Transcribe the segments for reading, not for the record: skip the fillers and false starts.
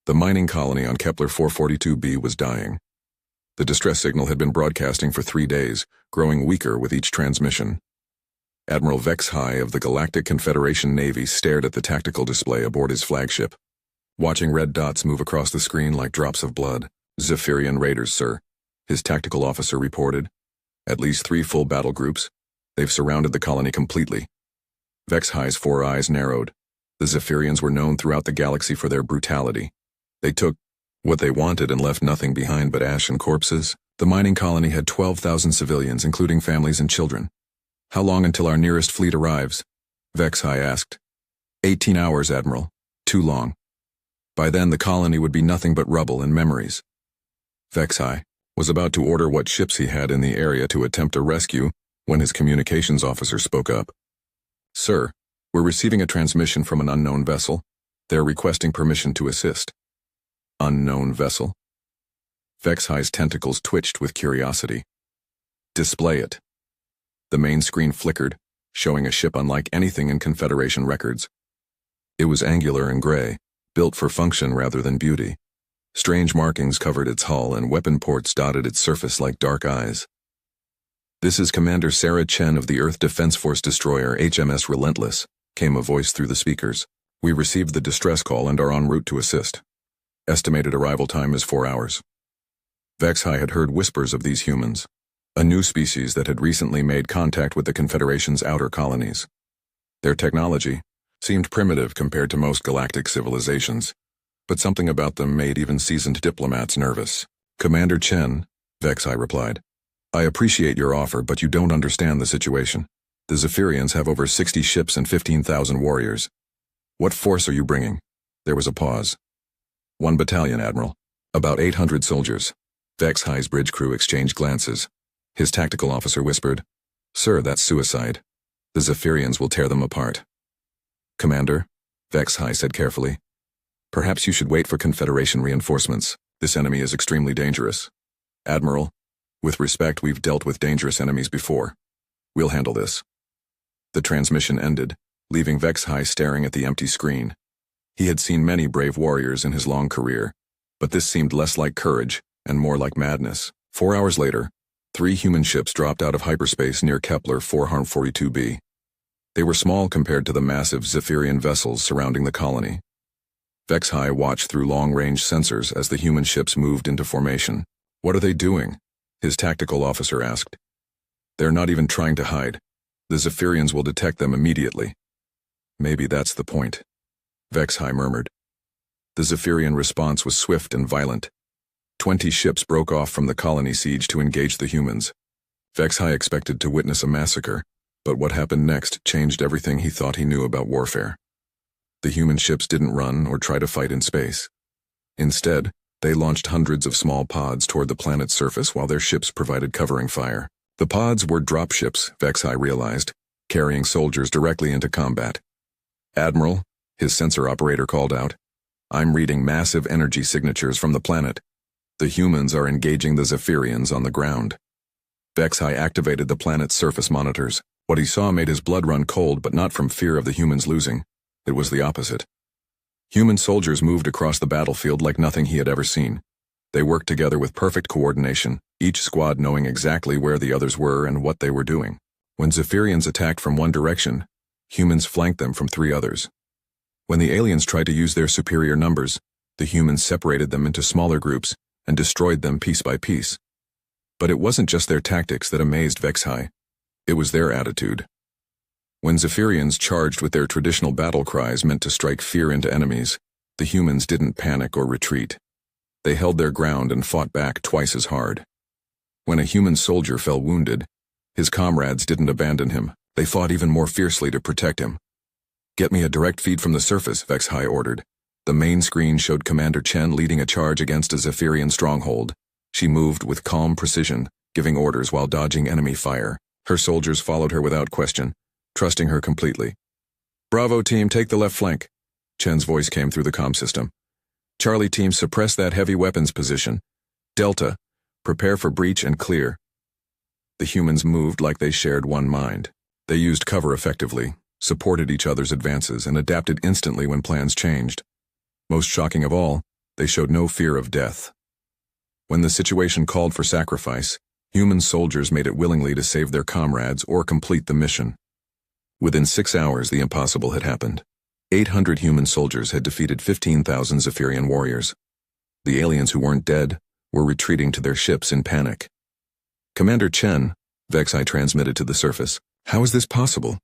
The mining colony on Kepler 442b was dying. The distress signal had been broadcasting for 3 days, growing weaker with each transmission. Admiral Vex High of the Galactic Confederation Navy stared at the tactical display aboard his flagship, watching red dots move across the screen like drops of blood. Zephyrian raiders, sir, his tactical officer reported. At least 3 full battle groups. They've surrounded the colony completely. Vex High's 4 eyes narrowed. The Zephyrians were known throughout the galaxy for their brutality. They took what they wanted and left nothing behind but ash and corpses. The mining colony had 12,000 civilians, including families and children. How long until our nearest fleet arrives? Vex High asked. 18 hours, Admiral. Too long. By then, the colony would be nothing but rubble and memories. Vex High was about to order what ships he had in the area to attempt a rescue when his communications officer spoke up. Sir, we're receiving a transmission from an unknown vessel. They're requesting permission to assist. Unknown vessel? Vex High's tentacles twitched with curiosity. Display it. The main screen flickered, showing a ship unlike anything in Confederation records. It was angular and gray, built for function rather than beauty. Strange markings covered its hull and weapon ports dotted its surface like dark eyes. This is Commander Sarah Chen of the Earth Defense Force destroyer HMS Relentless, came a voice through the speakers. We received the distress call and are en route to assist. Estimated arrival time is 4 hours. Vex High had heard whispers of these humans, a new species that had recently made contact with the Confederation's outer colonies. Their technology seemed primitive compared to most galactic civilizations, but something about them made even seasoned diplomats nervous. Commander Chen, Vex High replied, I appreciate your offer, but you don't understand the situation. The Zephyrians have over 60 ships and 15,000 warriors. What force are you bringing? There was a pause. 1 battalion, Admiral. About 800 soldiers. Vex High's bridge crew exchanged glances. His tactical officer whispered, Sir, that's suicide. The Zephyrians will tear them apart. Commander, Vex High said carefully, perhaps you should wait for Confederation reinforcements. This enemy is extremely dangerous. Admiral, with respect, we've dealt with dangerous enemies before. We'll handle this. The transmission ended, leaving Vex High staring at the empty screen. He had seen many brave warriors in his long career, but this seemed less like courage and more like madness. 4 hours later, 3 human ships dropped out of hyperspace near Kepler 442b. They were small compared to the massive Zephyrian vessels surrounding the colony. Vex High watched through long-range sensors as the human ships moved into formation. What are they doing? His tactical officer asked. They're not even trying to hide. The Zephyrians will detect them immediately. Maybe that's the point, Vex High murmured. The Zephyrian response was swift and violent. 20 ships broke off from the colony siege to engage the humans. Vex High expected to witness a massacre, but what happened next changed everything he thought he knew about warfare. The human ships didn't run or try to fight in space. Instead, they launched hundreds of small pods toward the planet's surface while their ships provided covering fire. The pods were dropships, Vex High realized, carrying soldiers directly into combat. Admiral, his sensor operator called out, I'm reading massive energy signatures from the planet. The humans are engaging the Zephyrians on the ground. Vex High activated the planet's surface monitors. What he saw made his blood run cold, but not from fear of the humans losing. It was the opposite. Human soldiers moved across the battlefield like nothing he had ever seen. They worked together with perfect coordination, each squad knowing exactly where the others were and what they were doing. When Zephyrians attacked from one direction, humans flanked them from 3 others. When the aliens tried to use their superior numbers, the humans separated them into smaller groups and destroyed them piece by piece. But it wasn't just their tactics that amazed Vex High. It was their attitude. When Zephyrians charged with their traditional battle cries meant to strike fear into enemies, the humans didn't panic or retreat. They held their ground and fought back twice as hard. When a human soldier fell wounded, his comrades didn't abandon him. They fought even more fiercely to protect him. Get me a direct feed from the surface, Vex High ordered. The main screen showed Commander Chen leading a charge against a Zephyrian stronghold. She moved with calm precision, giving orders while dodging enemy fire. Her soldiers followed her without question, trusting her completely. Bravo team, take the left flank. Chen's voice came through the comm system. Charlie team, suppress that heavy weapons position. Delta, prepare for breach and clear. The humans moved like they shared one mind. They used cover effectively, supported each other's advances, and adapted instantly when plans changed. Most shocking of all, They showed no fear of death. When the situation called for sacrifice, human soldiers made it willingly to save their comrades or complete the mission. Within 6 hours, the impossible had happened. 800 human soldiers had defeated 15,000 Zephyrian warriors. The aliens who weren't dead were retreating to their ships in panic. "Commander Chen," Vexai transmitted to the surface, "how is this possible?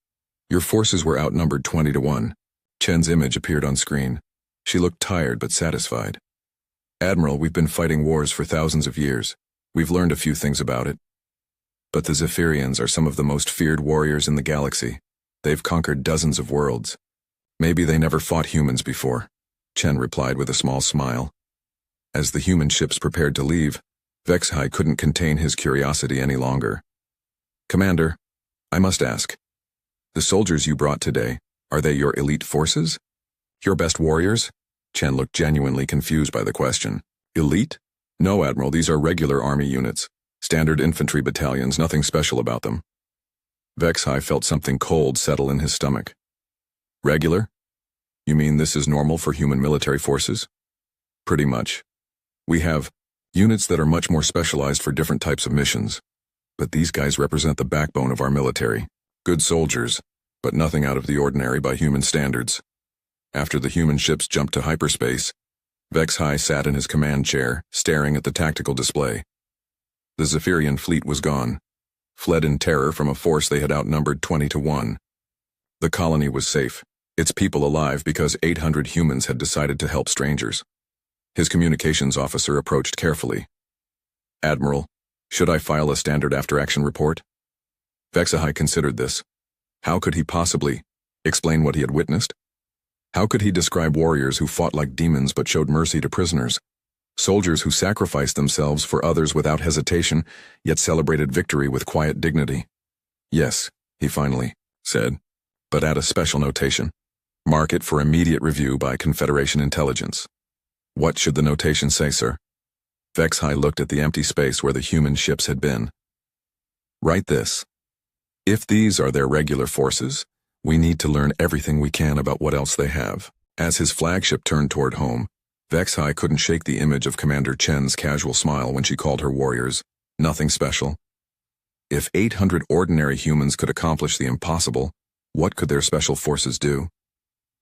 Your forces were outnumbered 20 to 1. Chen's image appeared on screen. She looked tired but satisfied. "Admiral, we've been fighting wars for thousands of years. We've learned a few things about it. But the Zephyrians are some of the most feared warriors in the galaxy. They've conquered dozens of worlds. Maybe they never fought humans before," Chen replied with a small smile. As the human ships prepared to leave, Vexai couldn't contain his curiosity any longer. "Commander, I must ask, the soldiers you brought today, are they your elite forces? Your best warriors?" Chen looked genuinely confused by the question. "Elite? No, Admiral, these are regular army units. Standard infantry battalions, nothing special about them." Vexai felt something cold settle in his stomach. "Regular? You mean this is normal for human military forces?" "Pretty much. We have units that are much more specialized for different types of missions. But these guys represent the backbone of our military. Good soldiers, but nothing out of the ordinary by human standards." After the human ships jumped to hyperspace, Vexai sat in his command chair, staring at the tactical display. The Zephyrian fleet was gone, fled in terror from a force they had outnumbered 20 to 1. The colony was safe, its people alive because 800 humans had decided to help strangers. His communications officer approached carefully. "Admiral, should I file a standard after-action report?" Vexai considered this. How could he possibly explain what he had witnessed? How could he describe warriors who fought like demons but showed mercy to prisoners? Soldiers who sacrificed themselves for others without hesitation, yet celebrated victory with quiet dignity? "Yes," he finally said, "but add a special notation. Mark it for immediate review by Confederation intelligence." "What should the notation say, sir?" Vexai looked at the empty space where the human ships had been. "Write this. If these are their regular forces, we need to learn everything we can about what else they have." As his flagship turned toward home, Vexai couldn't shake the image of Commander Chen's casual smile when she called her warriors nothing special. If 800 ordinary humans could accomplish the impossible, what could their special forces do?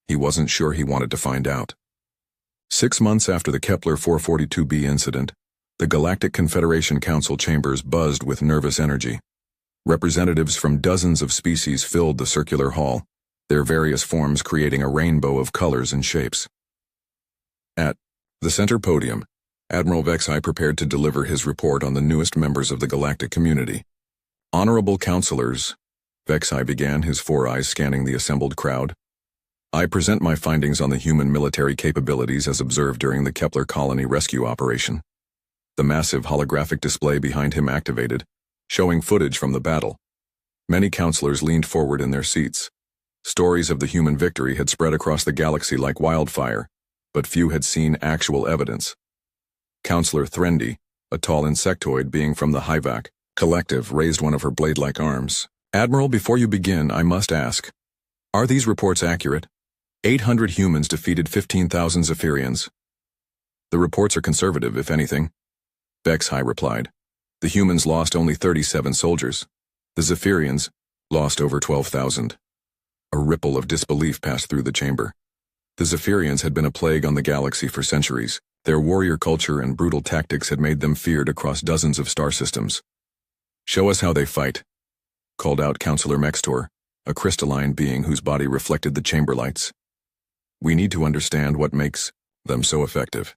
He wasn't sure he wanted to find out. 6 months after the Kepler 442b incident, the Galactic Confederation Council chambers buzzed with nervous energy. Representatives from dozens of species filled the circular hall, their various forms creating a rainbow of colors and shapes. At the center podium, Admiral Vexai prepared to deliver his report on the newest members of the galactic community. "Honorable counselors," Vexai began, his 4 eyes scanning the assembled crowd, "I present my findings on the human military capabilities as observed during the Kepler colony rescue operation." The massive holographic display behind him activated, showing footage from the battle. Many counselors leaned forward in their seats. Stories of the human victory had spread across the galaxy like wildfire, but few had seen actual evidence. Counselor Threndi, a tall insectoid being from the Hyvac collective, raised one of her blade-like arms. "Admiral, before you begin, I must ask, are these reports accurate? 800 humans defeated 15,000 Zephyrians. The reports are conservative, if anything." Vexai replied. "The humans lost only 37 soldiers. The Zephyrians lost over 12,000. A ripple of disbelief passed through the chamber. The Zephyrians had been a plague on the galaxy for centuries. Their warrior culture and brutal tactics had made them feared across dozens of star systems. "Show us how they fight," called out Counselor Mextor, a crystalline being whose body reflected the chamber lights. "We need to understand what makes them so effective."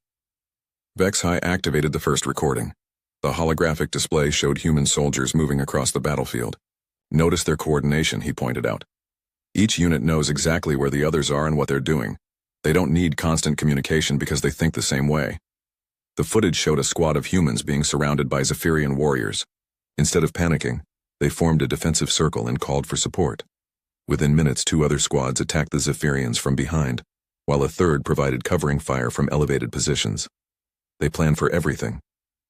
Vexai activated the first recording. The holographic display showed human soldiers moving across the battlefield. "Notice their coordination," he pointed out. "Each unit knows exactly where the others are and what they're doing. They don't need constant communication because they think the same way." The footage showed a squad of humans being surrounded by Zephyrian warriors. Instead of panicking, they formed a defensive circle and called for support. Within minutes, 2 other squads attacked the Zephyrians from behind, while a third provided covering fire from elevated positions. "They plan for everything,"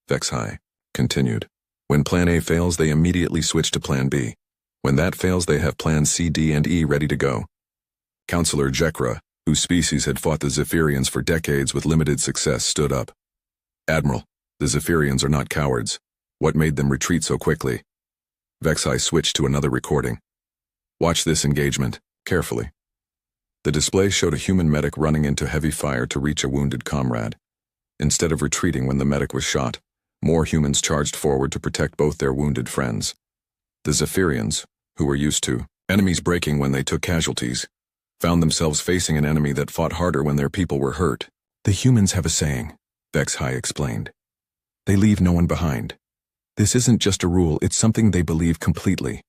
Vexai continued. "When Plan A fails, they immediately switch to Plan B. When that fails, they have Plans C, D, and E ready to go." Counselor Jekra, whose species had fought the Zephyrians for decades with limited success, stood up. "Admiral, the Zephyrians are not cowards. What made them retreat so quickly?" Vexai switched to another recording. "Watch this engagement, carefully." The display showed a human medic running into heavy fire to reach a wounded comrade. Instead of retreating when the medic was shot, more humans charged forward to protect both their wounded friends. The Zephyrians, who were used to enemies breaking when they took casualties, found themselves facing an enemy that fought harder when their people were hurt. "The humans have a saying," Vexai explained. "They leave no one behind. This isn't just a rule, it's something they believe completely.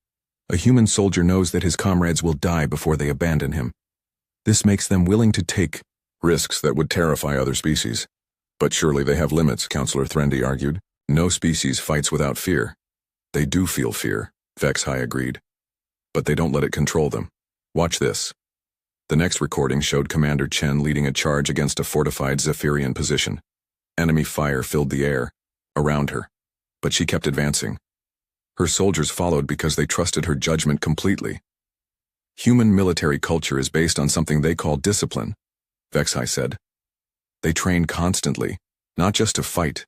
A human soldier knows that his comrades will die before they abandon him. This makes them willing to take risks that would terrify other species. But surely they have limits," Counselor Threndy argued. "No species fights without fear." "They do feel fear," Vexai agreed. "But they don't let it control them. Watch this." The next recording showed Commander Chen leading a charge against a fortified Zephyrian position. Enemy fire filled the air around her, but she kept advancing. Her soldiers followed because they trusted her judgment completely. "Human military culture is based on something they call discipline," Vexai said. "They train constantly, not just to fight,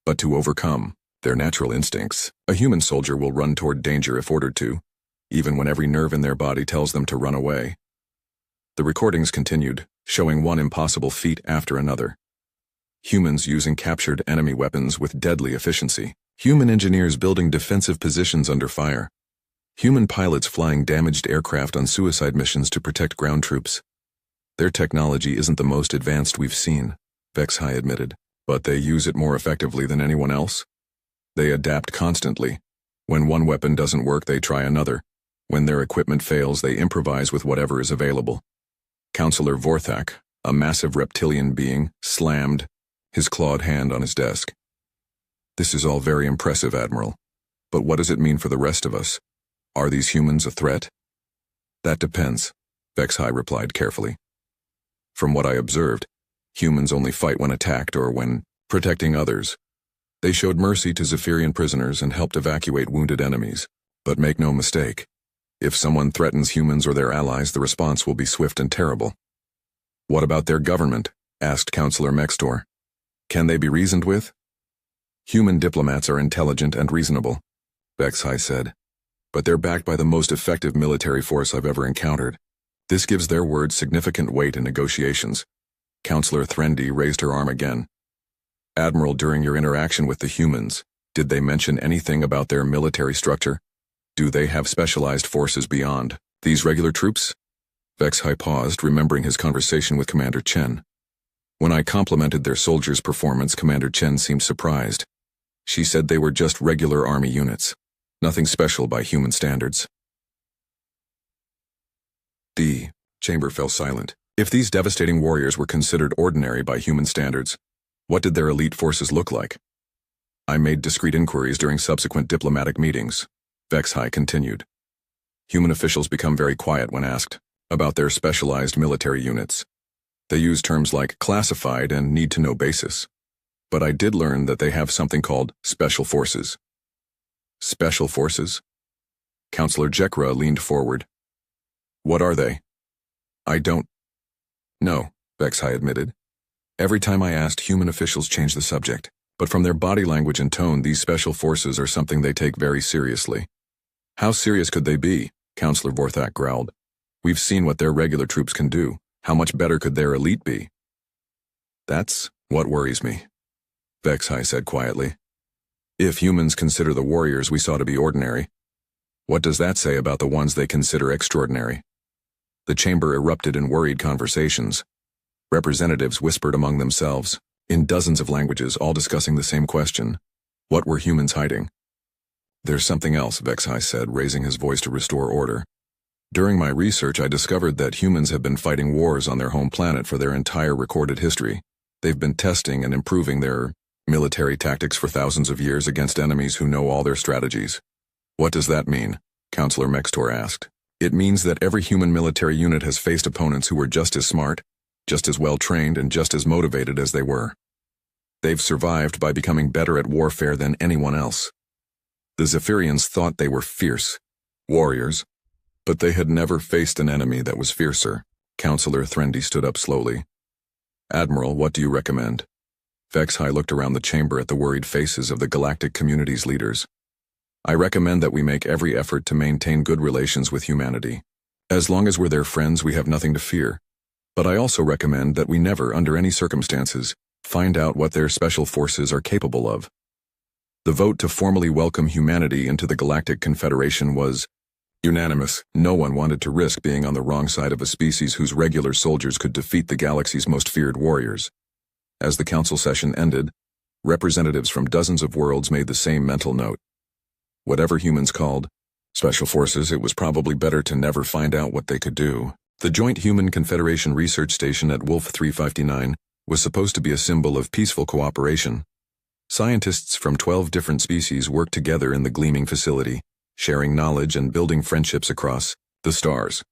but to overcome their natural instincts. A human soldier will run toward danger if ordered to, even when every nerve in their body tells them to run away." The recordings continued, showing one impossible feat after another. Humans using captured enemy weapons with deadly efficiency. Human engineers building defensive positions under fire. Human pilots flying damaged aircraft on suicide missions to protect ground troops. "Their technology isn't the most advanced we've seen," Vexai admitted, "but they use it more effectively than anyone else. They adapt constantly. When one weapon doesn't work, they try another. When their equipment fails, they improvise with whatever is available." Counselor Vorthak, a massive reptilian being, slammed his clawed hand on his desk. "This is all very impressive, Admiral. But what does it mean for the rest of us? Are these humans a threat?" "That depends," Vexai replied carefully. "From what I observed, humans only fight when attacked or when protecting others. They showed mercy to Zephyrian prisoners and helped evacuate wounded enemies. But make no mistake, if someone threatens humans or their allies, the response will be swift and terrible." "What about their government?" asked Counselor Mextor. "Can they be reasoned with?" "Human diplomats are intelligent and reasonable," Vexai said. "But they're backed by the most effective military force I've ever encountered. This gives their words significant weight in negotiations." Counselor Threndy raised her arm again. "Admiral, during your interaction with the humans, did they mention anything about their military structure? Do they have specialized forces beyond these regular troops?" Vexai paused, remembering his conversation with Commander Chen. "When I complimented their soldiers' performance, Commander Chen seemed surprised. She said they were just regular army units, nothing special by human standards." The chamber fell silent. If these devastating warriors were considered ordinary by human standards, what did their elite forces look like? "I made discreet inquiries during subsequent diplomatic meetings," Vexai continued. "Human officials become very quiet when asked about their specialized military units. They use terms like classified and need-to-know basis. But I did learn that they have something called special forces." "Special forces?" Counselor Jekra leaned forward. "What are they?" "I don't know," Vexai admitted. Every time I asked, human officials changed the subject. But from their body language and tone, these special forces are something they take very seriously. "How serious could they be?" Counselor Vorthak growled. "We've seen what their regular troops can do. How much better could their elite be?" "That's what worries me," Vexai said quietly. "If humans consider the warriors we saw to be ordinary, what does that say about the ones they consider extraordinary?" The chamber erupted in worried conversations. Representatives whispered among themselves, in dozens of languages, all discussing the same question. What were humans hiding? "There's something else," Vexai said, raising his voice to restore order. "During my research, I discovered that humans have been fighting wars on their home planet for their entire recorded history. They've been testing and improving their military tactics for thousands of years against enemies who know all their strategies." "What does that mean?" Counselor Mextor asked. "It means that every human military unit has faced opponents who were just as smart, just as well-trained, and just as motivated as they were. They've survived by becoming better at warfare than anyone else. The Zephyrians thought they were fierce warriors, but they had never faced an enemy that was fiercer. Counselor Threndy stood up slowly. Admiral, what do you recommend? Vex High looked around the chamber at the worried faces of the Galactic community's leaders. I recommend that we make every effort to maintain good relations with humanity. As long as we're their friends, we have nothing to fear. But I also recommend that we never, under any circumstances, find out what their special forces are capable of. The vote to formally welcome humanity into the Galactic Confederation was unanimous. No one wanted to risk being on the wrong side of a species whose regular soldiers could defeat the galaxy's most feared warriors. As the council session ended, representatives from dozens of worlds made the same mental note. Whatever humans called special forces, it was probably better to never find out what they could do. The Joint Human Confederation Research Station at Wolf 359 was supposed to be a symbol of peaceful cooperation. Scientists from 12 different species worked together in the gleaming facility, sharing knowledge and building friendships across the stars.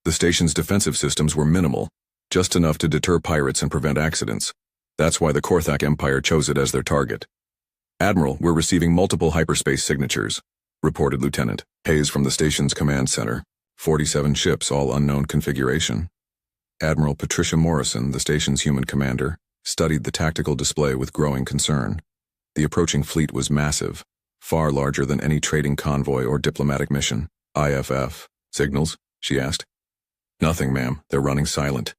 The station's defensive systems were minimal, just enough to deter pirates and prevent accidents. That's why the Korthak Empire chose it as their target. Admiral, we're receiving multiple hyperspace signatures, reported Lieutenant Hayes from the station's command center. 47 ships, all unknown configuration. Admiral Patricia Morrison, the station's human commander, studied the tactical display with growing concern. The approaching fleet was massive, far larger than any trading convoy or diplomatic mission. IFF. Signals? She asked. Nothing, ma'am. They're running silent.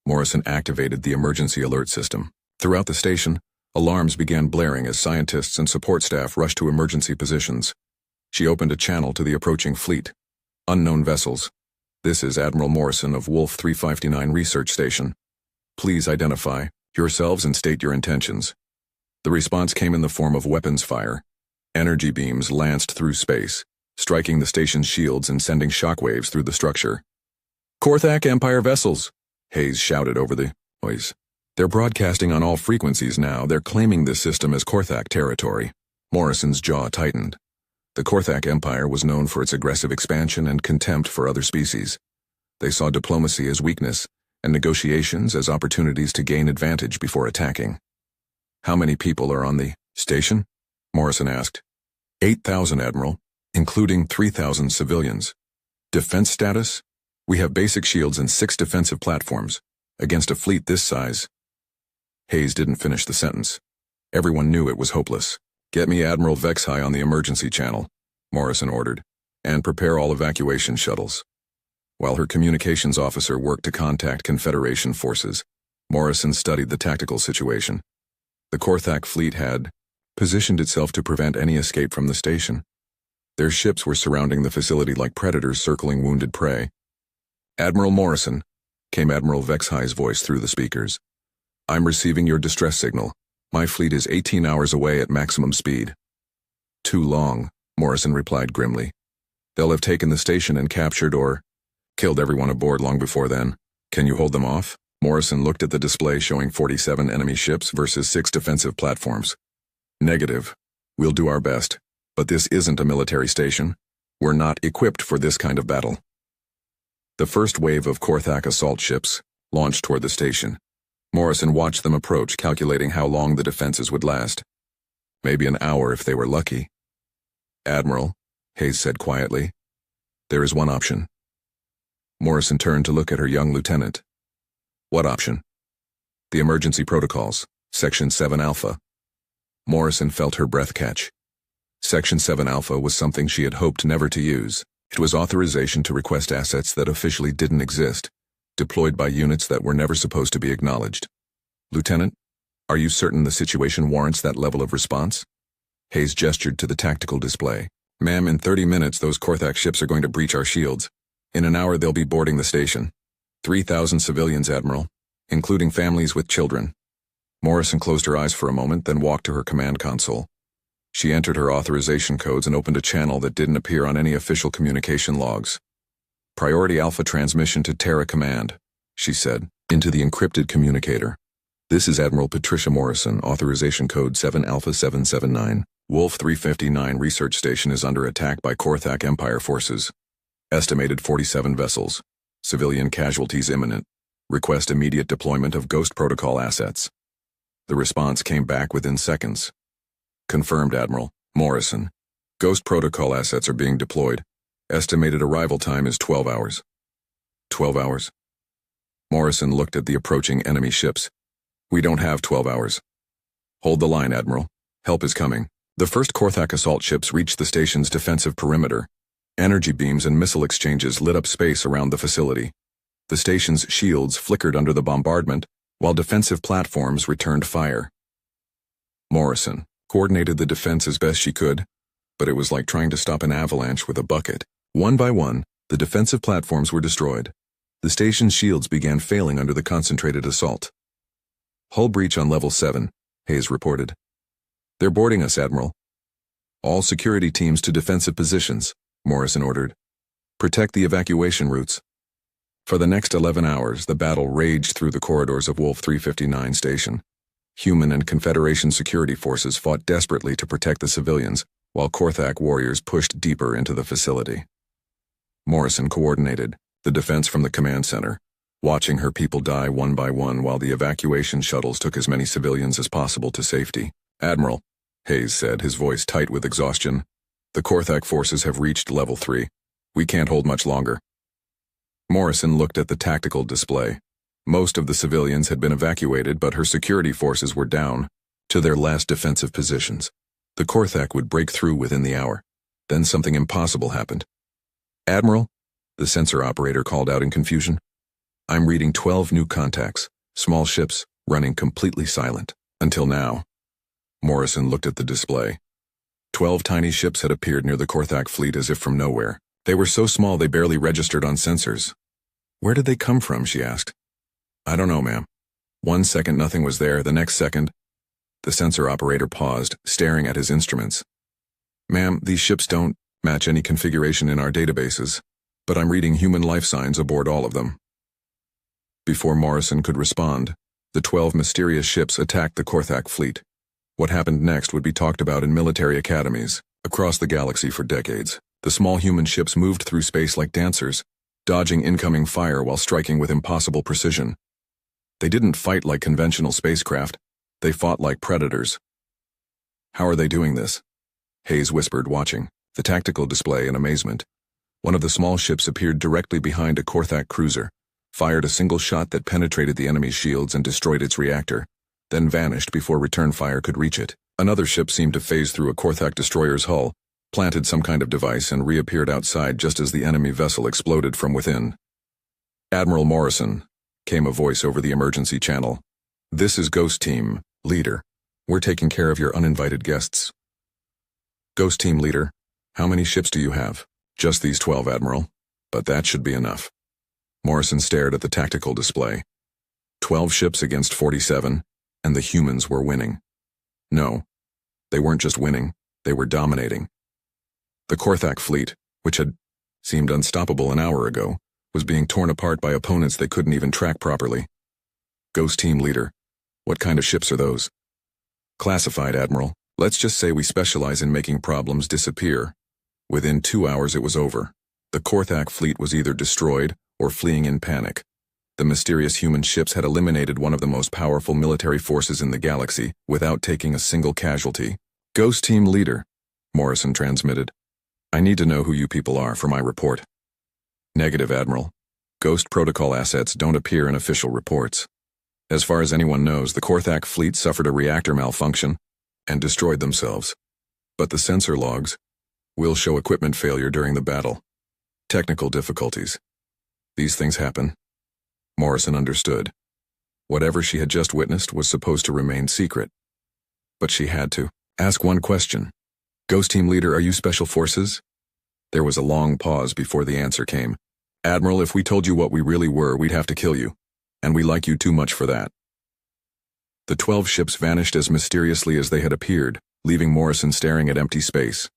Morrison activated the emergency alert system. Throughout the station, alarms began blaring as scientists and support staff rushed to emergency positions. She opened a channel to the approaching fleet. Unknown vessels. This is Admiral Morrison of Wolf 359 Research Station. Please identify yourselves and state your intentions. The response came in the form of weapons fire. Energy beams lanced through space, striking the station's shields and sending shockwaves through the structure. Korthak Empire vessels, Hayes shouted over the noise. They're broadcasting on all frequencies now. They're claiming this system as Korthak territory. Morrison's jaw tightened. The Korthak Empire was known for its aggressive expansion and contempt for other species. They saw diplomacy as weakness and negotiations as opportunities to gain advantage before attacking. How many people are on the station? Morrison asked. 8,000, Admiral, including 3,000 civilians. Defense status? We have basic shields and 6 defensive platforms. Against a fleet this size. Hayes didn't finish the sentence. Everyone knew it was hopeless. Get me Admiral Vex High on the emergency channel, Morrison ordered, and prepare all evacuation shuttles. While her communications officer worked to contact Confederation forces, Morrison studied the tactical situation. The Korthak fleet had positioned itself to prevent any escape from the station. Their ships were surrounding the facility like predators circling wounded prey. Admiral Morrison, came Admiral Vex High's voice through the speakers. I'm receiving your distress signal. My fleet is 18 hours away at maximum speed. Too long, Morrison replied grimly. They'll have taken the station and captured or killed everyone aboard long before then. Can you hold them off? Morrison looked at the display showing 47 enemy ships versus 6 defensive platforms. Negative. We'll do our best. But this isn't a military station. We're not equipped for this kind of battle. The first wave of Korthak assault ships launched toward the station. Morrison watched them approach, calculating how long the defenses would last. Maybe an hour if they were lucky. Admiral, Hayes said quietly, there is one option. Morrison turned to look at her young lieutenant. What option? The emergency protocols, Section 7 Alpha. Morrison felt her breath catch. Section 7 Alpha was something she had hoped never to use. It was authorization to request assets that officially didn't exist, deployed by units that were never supposed to be acknowledged. Lieutenant, are you certain the situation warrants that level of response? Hayes gestured to the tactical display. Ma'am, in 30 minutes those Korthak ships are going to breach our shields. In an hour they'll be boarding the station. 3,000 civilians, Admiral, including families with children. Morrison closed her eyes for a moment, then walked to her command console. She entered her authorization codes and opened a channel that didn't appear on any official communication logs. Priority Alpha transmission to Terra Command, she said, into the encrypted communicator. This is Admiral Patricia Morrison, authorization code 7 Alpha 779. Wolf 359 Research Station is under attack by Korthak Empire forces. Estimated 47 vessels. Civilian casualties imminent. Request immediate deployment of Ghost Protocol assets. The response came back within seconds. Confirmed, Admiral. Morrison. Ghost Protocol assets are being deployed. Estimated arrival time is 12 hours. 12 hours? Morrison looked at the approaching enemy ships. We don't have 12 hours. Hold the line, Admiral. Help is coming. The first Korthak assault ships reached the station's defensive perimeter. Energy beams and missile exchanges lit up space around the facility. The station's shields flickered under the bombardment, while defensive platforms returned fire. Morrison coordinated the defense as best she could, but it was like trying to stop an avalanche with a bucket. One by one, the defensive platforms were destroyed. The station's shields began failing under the concentrated assault. Hull breach on level 7, Hayes reported. They're boarding us, Admiral. All security teams to defensive positions, Morrison ordered. Protect the evacuation routes. For the next 11 hours, the battle raged through the corridors of Wolf 359 station. Human and Confederation security forces fought desperately to protect the civilians, while Korthak warriors pushed deeper into the facility. Morrison coordinated the defense from the command center, watching her people die one by one while the evacuation shuttles took as many civilians as possible to safety. Admiral, Hayes said, his voice tight with exhaustion, the Korthak forces have reached level 3. We can't hold much longer. Morrison looked at the tactical display. Most of the civilians had been evacuated, but her security forces were down to their last defensive positions. The Korthak would break through within the hour. Then something impossible happened. Admiral, the sensor operator called out in confusion. I'm reading 12 new contacts, small ships, running completely silent. Until now. Morrison looked at the display. 12 tiny ships had appeared near the Korthak fleet as if from nowhere. They were so small they barely registered on sensors. Where did they come from, she asked. I don't know, ma'am. 1 second nothing was there, the next second. The sensor operator paused, staring at his instruments. Ma'am, these ships don't match any configuration in our databases, but I'm reading human life signs aboard all of them. Before Morrison could respond, the 12 mysterious ships attacked the Korthak fleet. What happened next would be talked about in military academies across the galaxy for decades. The small human ships moved through space like dancers, dodging incoming fire while striking with impossible precision. They didn't fight like conventional spacecraft. They fought like predators. How are they doing this? Hayes whispered, watching the tactical display in amazement. One of the small ships appeared directly behind a Korthak cruiser, fired a single shot that penetrated the enemy's shields and destroyed its reactor, then vanished before return fire could reach it. Another ship seemed to phase through a Korthak destroyer's hull, planted some kind of device, and reappeared outside just as the enemy vessel exploded from within. Admiral Morrison, came a voice over the emergency channel. This is Ghost Team, Leader. We're taking care of your uninvited guests. Ghost Team Leader, how many ships do you have? Just these 12, Admiral. But that should be enough. Morrison stared at the tactical display. 12 ships against 47, and the humans were winning. No, they weren't just winning, they were dominating. The Korthak fleet, which had seemed unstoppable an hour ago, was being torn apart by opponents they couldn't even track properly. Ghost Team Leader, what kind of ships are those? Classified, Admiral. Let's just say we specialize in making problems disappear. Within 2 hours it was over. The Korthak fleet was either destroyed or fleeing in panic. The mysterious human ships had eliminated one of the most powerful military forces in the galaxy without taking a single casualty. Ghost Team Leader, Morrison transmitted. I need to know who you people are for my report. Negative, Admiral. Ghost protocol assets don't appear in official reports. As far as anyone knows, the Korthak fleet suffered a reactor malfunction and destroyed themselves. But the sensor logs will show equipment failure during the battle. Technical difficulties. These things happen. Morrison understood. Whatever she had just witnessed was supposed to remain secret. But she had to ask one question. Ghost Team Leader, are you Special Forces? There was a long pause before the answer came. Admiral, if we told you what we really were, we'd have to kill you. And we like you too much for that. The 12 ships vanished as mysteriously as they had appeared, leaving Morrison staring at empty space.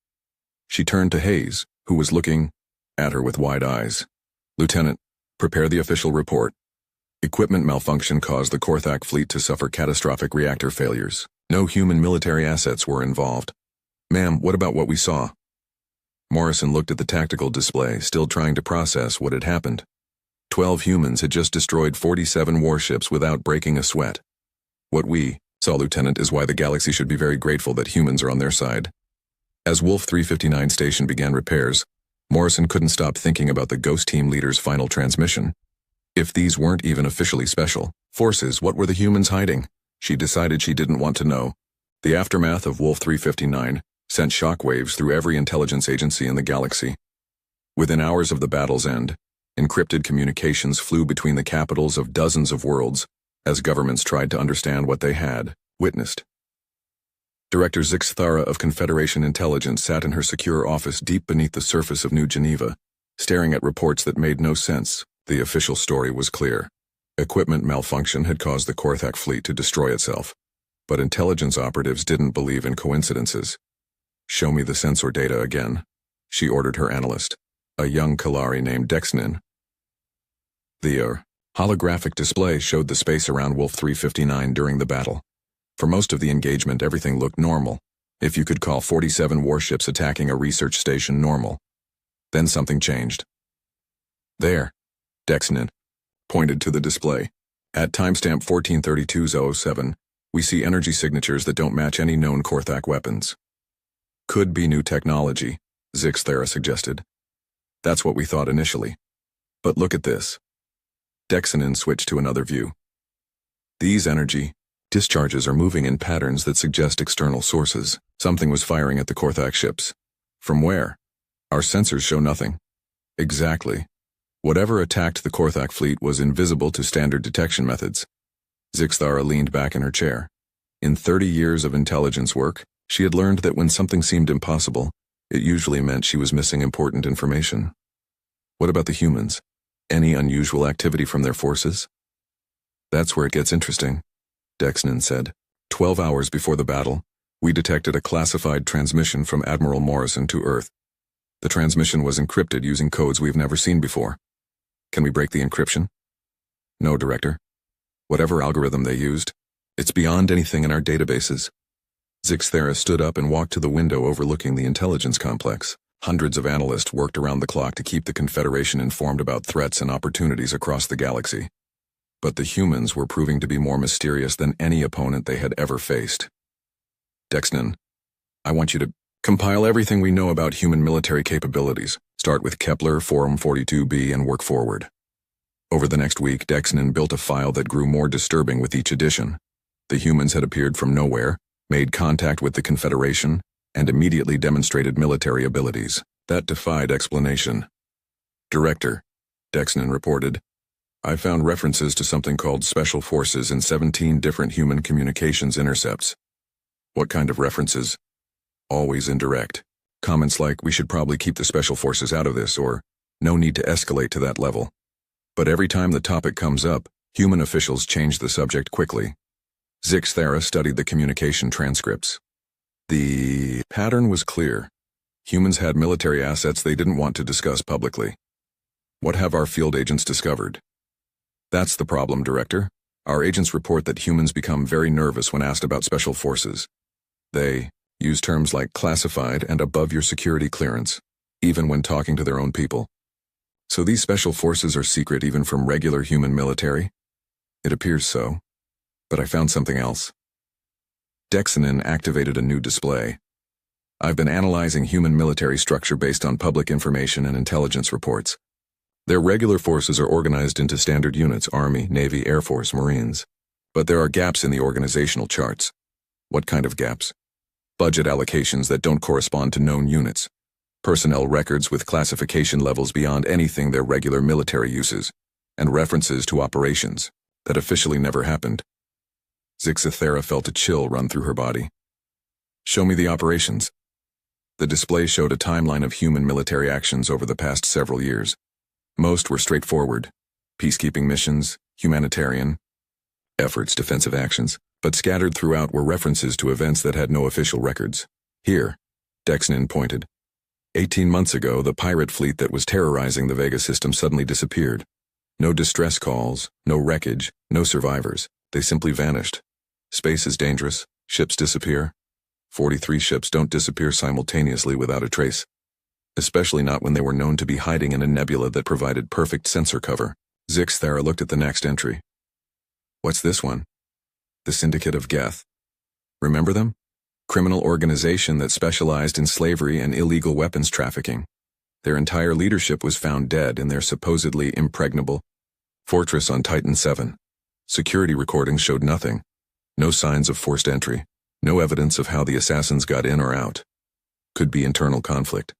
She turned to Hayes, who was looking at her with wide eyes. Lieutenant, prepare the official report. Equipment malfunction caused the Korthak fleet to suffer catastrophic reactor failures. No human military assets were involved. Ma'am, what about what we saw? Morrison looked at the tactical display, still trying to process what had happened. 12 humans had just destroyed 47 warships without breaking a sweat. What we saw, Lieutenant, is why the galaxy should be very grateful that humans are on their side. As Wolf 359 station began repairs, Morrison couldn't stop thinking about the Ghost Team Leader's final transmission. If these weren't even officially special forces, what were the humans hiding? She decided she didn't want to know. The aftermath of Wolf 359 sent shockwaves through every intelligence agency in the galaxy. Within hours of the battle's end, encrypted communications flew between the capitals of dozens of worlds as governments tried to understand what they had witnessed. Director Zix Thara of Confederation Intelligence sat in her secure office deep beneath the surface of New Geneva, staring at reports that made no sense. The official story was clear. Equipment malfunction had caused the Korthak fleet to destroy itself. But intelligence operatives didn't believe in coincidences. "Show me the sensor data again," she ordered her analyst, a young Kalari named Dexnin. The holographic display showed the space around Wolf 359 during the battle. For most of the engagement, everything looked normal, if you could call 47 warships attacking a research station normal. Then something changed. There, Dexnin pointed to the display. At timestamp 1432-07, we see energy signatures that don't match any known Korthak weapons. Could be new technology, Zix Thara suggested. That's what we thought initially. But look at this. Dexnin switched to another view. These energy discharges are moving in patterns that suggest external sources. Something was firing at the Korthak ships. From where? Our sensors show nothing. Exactly. Whatever attacked the Korthak fleet was invisible to standard detection methods. Zix Thara leaned back in her chair. In 30 years of intelligence work, she had learned that when something seemed impossible, it usually meant she was missing important information. What about the humans? Any unusual activity from their forces? That's where it gets interesting, Dexnin said. 12 hours before the battle, we detected a classified transmission from Admiral Morrison to Earth. The transmission was encrypted using codes we've never seen before. Can we break the encryption? No, Director. Whatever algorithm they used, it's beyond anything in our databases. Zix Thara stood up and walked to the window overlooking the intelligence complex. Hundreds of analysts worked around the clock to keep the Confederation informed about threats and opportunities across the galaxy. But the humans were proving to be more mysterious than any opponent they had ever faced. Dexnin, I want you to compile everything we know about human military capabilities. Start with Kepler, Forum 42b, and work forward. Over the next week, Dexnin built a file that grew more disturbing with each edition. The humans had appeared from nowhere, made contact with the Confederation, and immediately demonstrated military abilities that defied explanation. Director, Dexnin reported, I found references to something called Special Forces in 17 different human communications intercepts. What kind of references? Always indirect. Comments like, we should probably keep the Special Forces out of this, or no need to escalate to that level. But every time the topic comes up, human officials change the subject quickly. Zix Thara studied the communication transcripts. The pattern was clear. Humans had military assets they didn't want to discuss publicly. What have our field agents discovered? That's the problem, Director. Our agents report that humans become very nervous when asked about special forces. They use terms like classified and above your security clearance, even when talking to their own people. So these special forces are secret even from regular human military? It appears so. But I found something else. Dexnin activated a new display. I've been analyzing human military structure based on public information and intelligence reports. Their regular forces are organized into standard units: Army, Navy, Air Force, Marines. But there are gaps in the organizational charts. What kind of gaps? Budget allocations that don't correspond to known units. Personnel records with classification levels beyond anything their regular military uses. And references to operations that officially never happened. Zix Thara felt a chill run through her body. Show me the operations. The display showed a timeline of human military actions over the past several years. Most were straightforward. Peacekeeping missions, humanitarian efforts, defensive actions, but scattered throughout were references to events that had no official records. Here, Dexnin pointed. 18 months ago, the pirate fleet that was terrorizing the Vega system suddenly disappeared. No distress calls, no wreckage, no survivors. They simply vanished. Space is dangerous. Ships disappear. 43 ships don't disappear simultaneously without a trace. Especially not when they were known to be hiding in a nebula that provided perfect sensor cover. Zix Thara looked at the next entry. What's this one? The Syndicate of Geth. Remember them? Criminal organization that specialized in slavery and illegal weapons trafficking. Their entire leadership was found dead in their supposedly impregnable Fortress on Titan 7. Security recordings showed nothing. No signs of forced entry. No evidence of how the assassins got in or out. Could be internal conflict.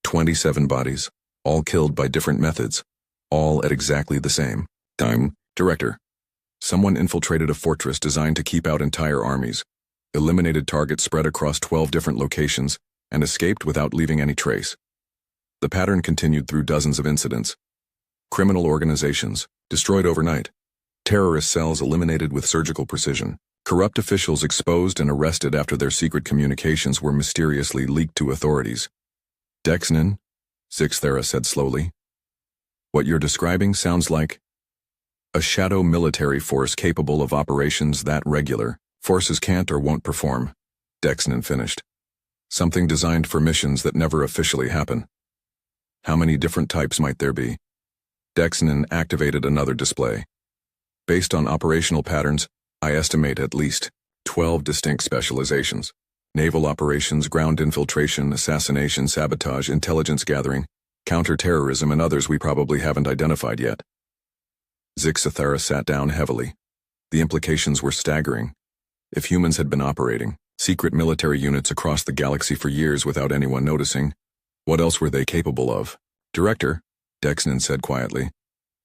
27 bodies, all killed by different methods, all at exactly the same time. Director. Someone infiltrated a fortress designed to keep out entire armies, eliminated targets spread across 12 different locations, and escaped without leaving any trace. The pattern continued through dozens of incidents. Criminal organizations, destroyed overnight. Terrorist cells eliminated with surgical precision. Corrupt officials exposed and arrested after their secret communications were mysteriously leaked to authorities. Dexnin, Zixthera said slowly. What you're describing sounds like a shadow military force capable of operations that regular forces can't or won't perform, Dexnin finished. Something designed for missions that never officially happen. How many different types might there be? Dexnin activated another display. Based on operational patterns, I estimate at least 12 distinct specializations. Naval operations, ground infiltration, assassination, sabotage, intelligence gathering, counter-terrorism, and others we probably haven't identified yet. Zixthera sat down heavily. The implications were staggering. If humans had been operating secret military units across the galaxy for years without anyone noticing, what else were they capable of? Director, Dexnin said quietly,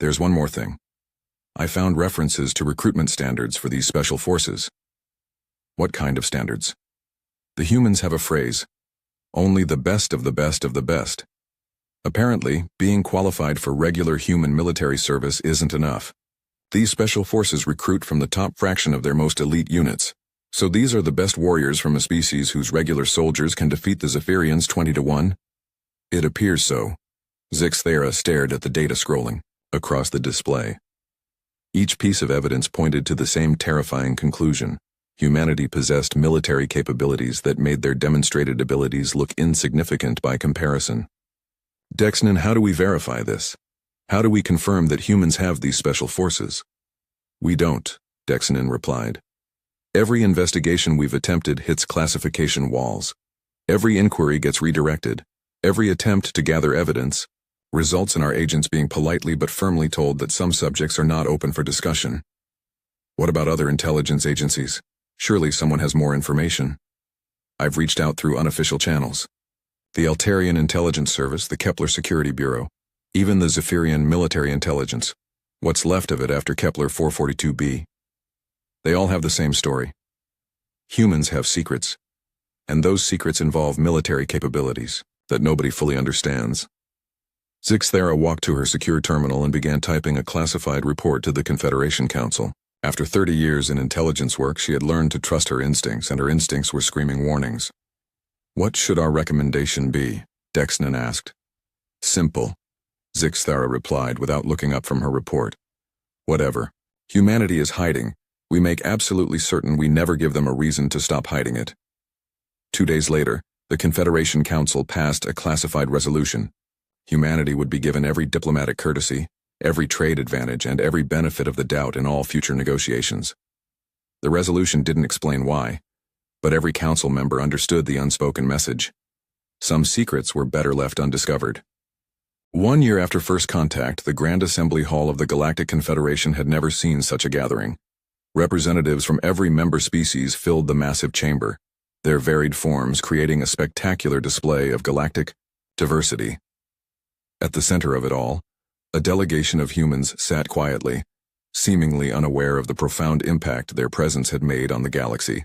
there's one more thing. I found references to recruitment standards for these special forces. What kind of standards? The humans have a phrase, only the best of the best of the best. Apparently, being qualified for regular human military service isn't enough. These special forces recruit from the top fraction of their most elite units. So these are the best warriors from a species whose regular soldiers can defeat the Zephyrians 20-1? It appears so. Zixthera stared at the data scrolling across the display. Each piece of evidence pointed to the same terrifying conclusion. Humanity possessed military capabilities that made their demonstrated abilities look insignificant by comparison. Dexnin, how do we verify this? How do we confirm that humans have these special forces? We don't, Dexnin replied. Every investigation we've attempted hits classification walls. Every inquiry gets redirected. Every attempt to gather evidence results in our agents being politely but firmly told that some subjects are not open for discussion. What about other intelligence agencies? Surely someone has more information. I've reached out through unofficial channels. The Altarian Intelligence Service, the Kepler Security Bureau, even the Zephyrian Military Intelligence. What's left of it after Kepler 442b? They all have the same story. Humans have secrets, and those secrets involve military capabilities that nobody fully understands. Zixthera walked to her secure terminal and began typing a classified report to the Confederation Council. After 30 years in intelligence work, she had learned to trust her instincts, and her instincts were screaming warnings. What should our recommendation be? Dexnin asked. Simple, Zixthera replied without looking up from her report. Whatever. Humanity is hiding. We make absolutely certain we never give them a reason to stop hiding it. 2 days later, the Confederation Council passed a classified resolution. Humanity would be given every diplomatic courtesy, every trade advantage, and every benefit of the doubt in all future negotiations. The resolution didn't explain why, but every council member understood the unspoken message. Some secrets were better left undiscovered. 1 year after first contact, the Grand Assembly Hall of the Galactic Confederation had never seen such a gathering. Representatives from every member species filled the massive chamber, their varied forms creating a spectacular display of galactic diversity. At the center of it all, a delegation of humans sat quietly, seemingly unaware of the profound impact their presence had made on the galaxy.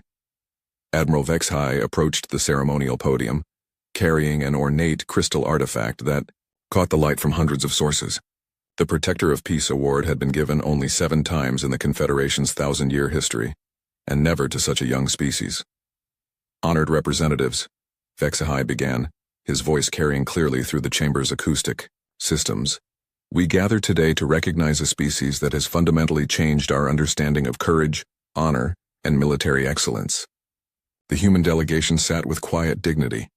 Admiral Vexhai approached the ceremonial podium, carrying an ornate crystal artifact that caught the light from hundreds of sources. The Protector of Peace award had been given only 7 times in the Confederation's 1,000-year history, and never to such a young species. Honored representatives, Vexhai began, his voice carrying clearly through the chamber's acoustic systems. We gather today to recognize a species that has fundamentally changed our understanding of courage, honor, and military excellence. The human delegation sat with quiet dignity.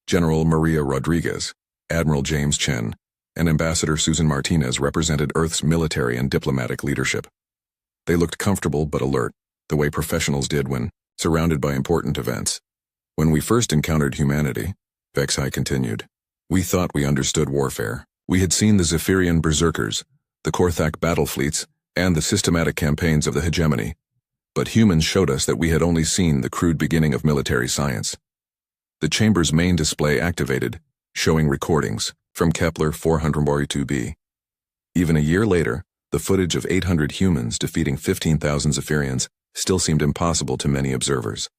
General Maria Rodriguez, Admiral James Chen, and Ambassador Susan Martinez represented Earth's military and diplomatic leadership. They looked comfortable but alert, the way professionals did when surrounded by important events. When we first encountered humanity, Vexhai continued, we thought we understood warfare. We had seen the Zephyrian berserkers, the Korthak battle fleets, and the systematic campaigns of the hegemony. But humans showed us that we had only seen the crude beginning of military science. The chamber's main display activated, showing recordings from Kepler 442b. Even a year later, the footage of 800 humans defeating 15,000 Zephyrians still seemed impossible to many observers.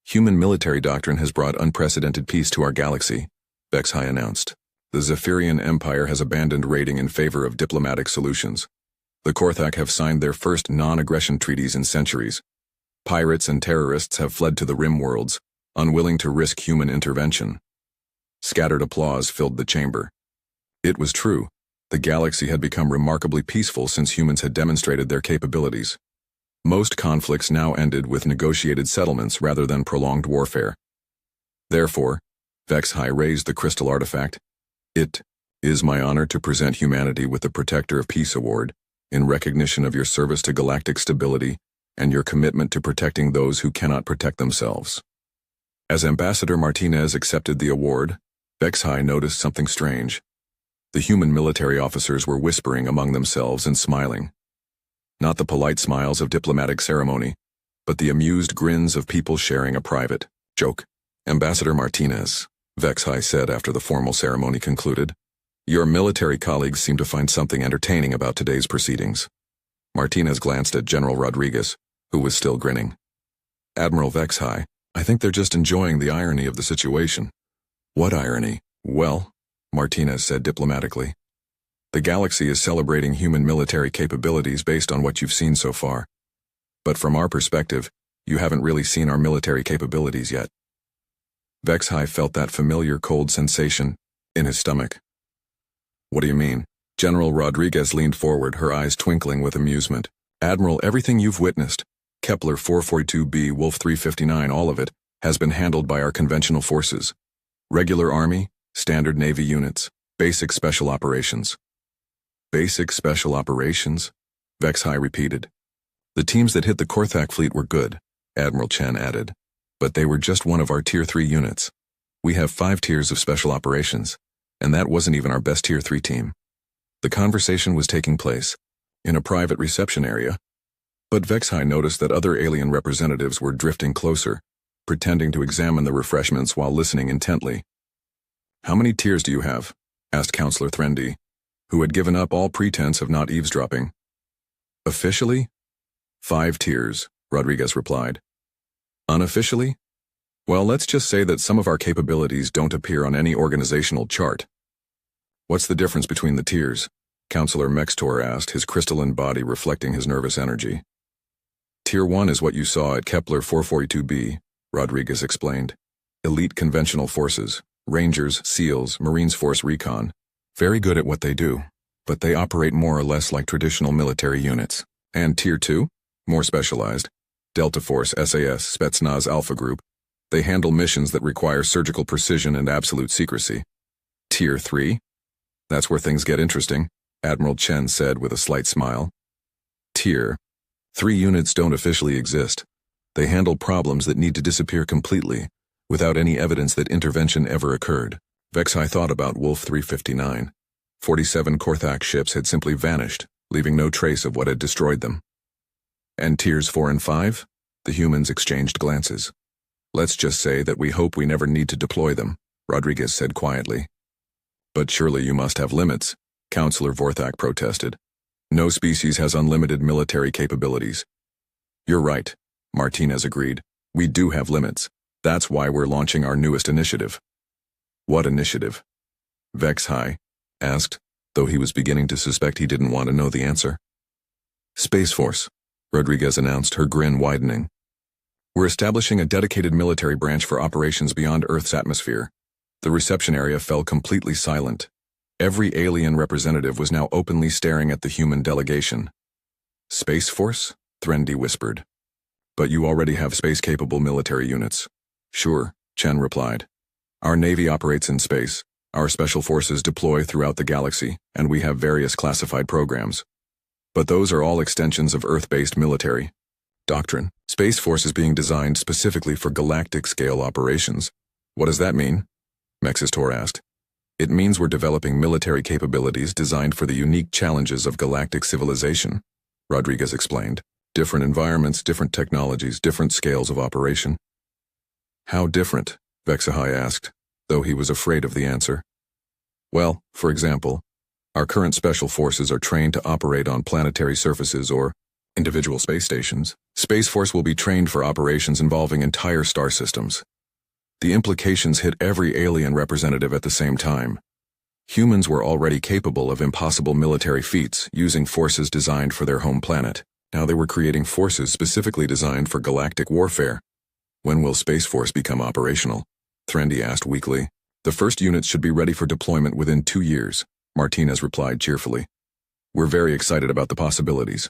Human military doctrine has brought unprecedented peace to our galaxy, Vexhai announced. The Zephyrian Empire has abandoned raiding in favor of diplomatic solutions. The Korthak have signed their first non-aggression treaties in centuries. Pirates and terrorists have fled to the rim worlds, unwilling to risk human intervention. Scattered applause filled the chamber. It was true. The galaxy had become remarkably peaceful since humans had demonstrated their capabilities. Most conflicts now ended with negotiated settlements rather than prolonged warfare. Therefore, Vexhai raised the crystal artifact. It is my honor to present humanity with the Protector of Peace Award, in recognition of your service to galactic stability and your commitment to protecting those who cannot protect themselves. As Ambassador Martinez accepted the award, Vexhai noticed something strange. The human military officers were whispering among themselves and smiling. Not the polite smiles of diplomatic ceremony, but the amused grins of people sharing a private joke. Ambassador Martinez, Vexhai said after the formal ceremony concluded, your military colleagues seem to find something entertaining about today's proceedings. Martinez glanced at General Rodriguez, who was still grinning. Admiral Vexhai, I think they're just enjoying the irony of the situation. What irony? Well, Martinez said diplomatically. The galaxy is celebrating human military capabilities based on what you've seen so far. But from our perspective, you haven't really seen our military capabilities yet. Vexhai felt that familiar cold sensation in his stomach. What do you mean? General Rodriguez leaned forward, her eyes twinkling with amusement. Admiral, everything you've witnessed, Kepler 442b, Wolf 359, all of it, has been handled by our conventional forces. Regular Army, standard Navy units, basic special operations. Basic special operations? Vexhai repeated. The teams that hit the Korthak fleet were good, Admiral Chen added. But they were just one of our Tier 3 units. We have 5 tiers of special operations, and that wasn't even our best Tier 3 team. The conversation was taking place in a private reception area, but Vexhai noticed that other alien representatives were drifting closer, pretending to examine the refreshments while listening intently. How many tiers do you have? Asked Counselor Threndi, who had given up all pretense of not eavesdropping. Officially? 5 tiers, Rodriguez replied. Unofficially? Well, let's just say that some of our capabilities don't appear on any organizational chart. What's the difference between the tiers? Counselor Mextor asked, his crystalline body reflecting his nervous energy. Tier 1 is what you saw at Kepler 442b, Rodriguez explained. Elite conventional forces, Rangers, SEALs, Marines Force Recon. Very good at what they do, but they operate more or less like traditional military units. And Tier 2? More specialized. Delta Force, SAS, Spetsnaz Alpha Group. They handle missions that require surgical precision and absolute secrecy. Tier 3? That's where things get interesting, Admiral Chen said with a slight smile. Tier 3 units don't officially exist. They handle problems that need to disappear completely, without any evidence that intervention ever occurred. Vexhai thought about Wolf 359. 47 Korthak ships had simply vanished, leaving no trace of what had destroyed them. And Tiers 4 and 5? The humans exchanged glances. Let's just say that we hope we never need to deploy them, Rodriguez said quietly. But surely you must have limits, Counselor Vorthak protested. No species has unlimited military capabilities. You're right, Martinez agreed. We do have limits. That's why we're launching our newest initiative. What initiative? Vexhai asked, though he was beginning to suspect he didn't want to know the answer. Space Force, Rodriguez announced, her grin widening. We're establishing a dedicated military branch for operations beyond Earth's atmosphere. The reception area fell completely silent. Every alien representative was now openly staring at the human delegation. Space Force? Threndi whispered. But you already have space-capable military units. Sure, Chen replied. Our Navy operates in space, our special forces deploy throughout the galaxy, and we have various classified programs. But those are all extensions of Earth-based military doctrine. Space Force is being designed specifically for galactic-scale operations. What does that mean? Mexistor asked. It means we're developing military capabilities designed for the unique challenges of galactic civilization, Rodriguez explained. Different environments, different technologies, different scales of operation. How different? Vexahai asked, though he was afraid of the answer. Well, for example, our current special forces are trained to operate on planetary surfaces or individual space stations. Space Force will be trained for operations involving entire star systems. The implications hit every alien representative at the same time. Humans were already capable of impossible military feats using forces designed for their home planet. Now they were creating forces specifically designed for galactic warfare. When will Space Force become operational? Threndi asked weakly. The first units should be ready for deployment within 2 years, Martinez replied cheerfully. We're very excited about the possibilities.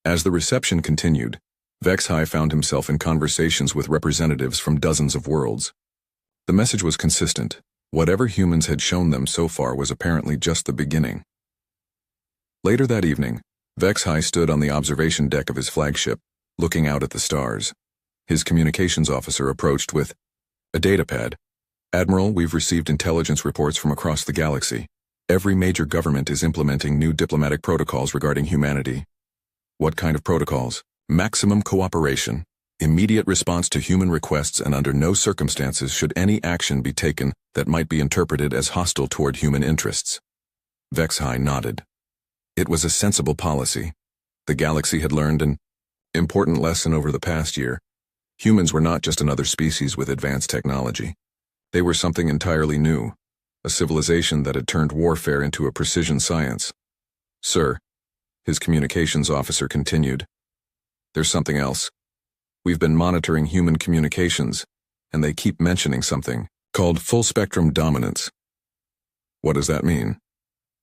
As the reception continued, Vexhai found himself in conversations with representatives from dozens of worlds. The message was consistent. Whatever humans had shown them so far was apparently just the beginning. Later that evening, Vexhai stood on the observation deck of his flagship, looking out at the stars. His communications officer approached with a datapad. Admiral, we've received intelligence reports from across the galaxy. Every major government is implementing new diplomatic protocols regarding humanity. What kind of protocols? Maximum cooperation, immediate response to human requests, and under no circumstances should any action be taken that might be interpreted as hostile toward human interests. Vexhai nodded. It was a sensible policy. The galaxy had learned an important lesson over the past year. Humans were not just another species with advanced technology. They were something entirely new, a civilization that had turned warfare into a precision science. Sir, his communications officer continued, there's something else. We've been monitoring human communications, and they keep mentioning something called full-spectrum dominance. What does that mean?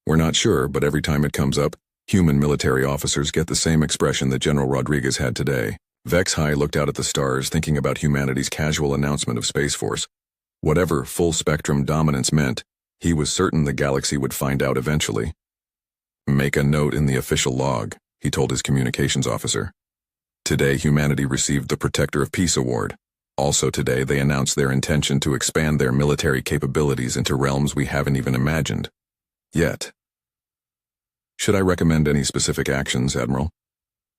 We're not sure, but every time it comes up, human military officers get the same expression that General Rodriguez had today. Vexhai looked out at the stars, thinking about humanity's casual announcement of Space Force. Whatever full-spectrum dominance meant, he was certain the galaxy would find out eventually. Make a note in the official log, he told his communications officer. Today, humanity received the Protector of Peace Award. Also today, they announced their intention to expand their military capabilities into realms we haven't even imagined. Yet. Should I recommend any specific actions, Admiral?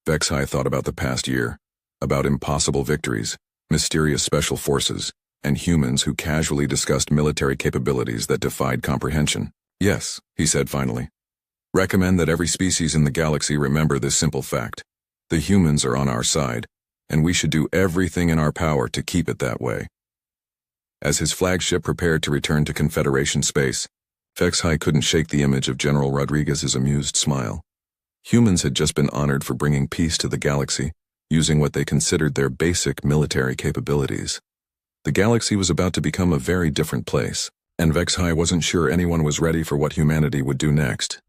Vexhai thought about the past year, about impossible victories, mysterious special forces, and humans who casually discussed military capabilities that defied comprehension. Yes, he said finally. Recommend that every species in the galaxy remember this simple fact. The humans are on our side, and we should do everything in our power to keep it that way. As his flagship prepared to return to Confederation space, Vexhai couldn't shake the image of General Rodriguez's amused smile. Humans had just been honored for bringing peace to the galaxy, using what they considered their basic military capabilities. The galaxy was about to become a very different place, and Vexhai wasn't sure anyone was ready for what humanity would do next.